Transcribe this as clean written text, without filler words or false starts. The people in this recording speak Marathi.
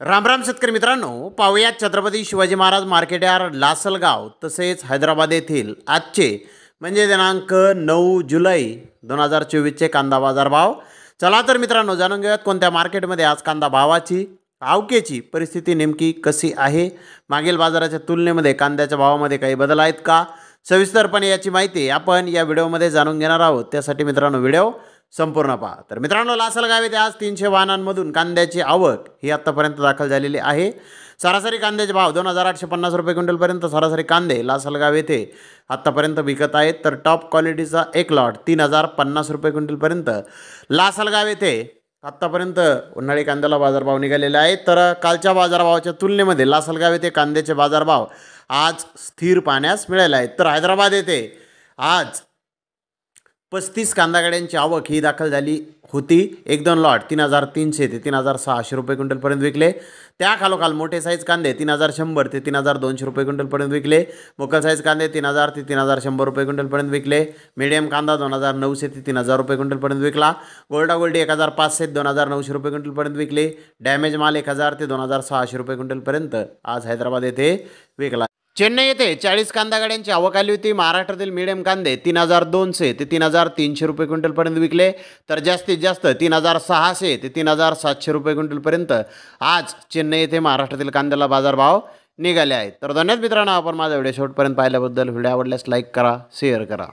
राम राम शेतकरी मित्रांनो, पाहूयात छत्रपती शिवाजी महाराज मार्केट यार्ड लासलगाव तसेच हैदराबाद येथील आजचे म्हणजे दिनांक 9 जुलै 2024चे कांदा बाजार भाव. चला तर मित्रांनो, जाणून घेऊयात कोणत्या मार्केटमध्ये आज कांदा भावाची आवकेची परिस्थिती नेमकी कशी आहे. मागील बाजाराच्या तुलनेमध्ये कांद्याच्या भावामध्ये काही बदल आहेत का, सविस्तरपणे याची माहिती आपण या व्हिडिओमध्ये जाणून घेणार आहोत. त्यासाठी मित्रांनो व्हिडिओ संपूर्ण पहा. तर मित्रांनो, लासलगाव येथे आज 300 वाहनांमधून कांद्याची आवक ही आत्तापर्यंत दाखल झालेली आहे. सरासरी कांद्याचे भाव 2850 रुपये क्विंटलपर्यंत सरासरी कांदे लासलगाव येथे आत्तापर्यंत विकत आहेत. तर टॉप क्वालिटीचा एक लॉट 3050 रुपये क्विंटलपर्यंत लासलगाव येथे आत्तापर्यंत उन्हाळी कांद्याला बाजारभाव निघालेले आहेत. तर कालच्या बाजारभावाच्या तुलनेमध्ये लासलगाव येथे कांद्याचे बाजारभाव आज स्थिर पाहण्यास मिळाले आहेत. तर हैदराबाद येथे आज 35 कांदा गाड्यांची आवक ही दाखल झाली होती. 1-2 लॉट 3300 ते 3600 रुपये क्विंटलपर्यंत विकले. त्या खालोखाल मोठे साईज कांदे 3100 ते 3200 रुपये क्विंटलपर्यंत विकले. मोकल साईज कांदे 3000 ते 3100 रुपये क्विंटलपर्यंत विकले. मीडियम कांदा 2900 ते 3000 रुपये क्विंटलपर्यंत विकला. गोल्डा गोल्डी 1500 ते 2900 रुपये क्विंटलपर्यंत विकले. डॅमेज माल 1000 ते 2600 रुपये क्विंटलपर्यंत आज हैदराबाद येथे विकला. चेन्नई येथे 40 कांदा गाड्यांची आवक आली होती. महाराष्ट्रातील मीडियम कांदे 3200 ते 3300 रुपये क्विंटलपर्यंत विकले. तर जास्तीत जास्त 3600 ते 3700 रुपये क्विंटलपर्यंत आज चेन्नई येथे महाराष्ट्रातील कांद्याला बाजारभाव निघाले आहेत. तर धन्यवाद मित्रांनो, आपण माझा व्हिडिओ शेवटपर्यंत पाहिल्याबद्दल. व्हिडिओ आवडल्यास लाईक करा, शेअर करा.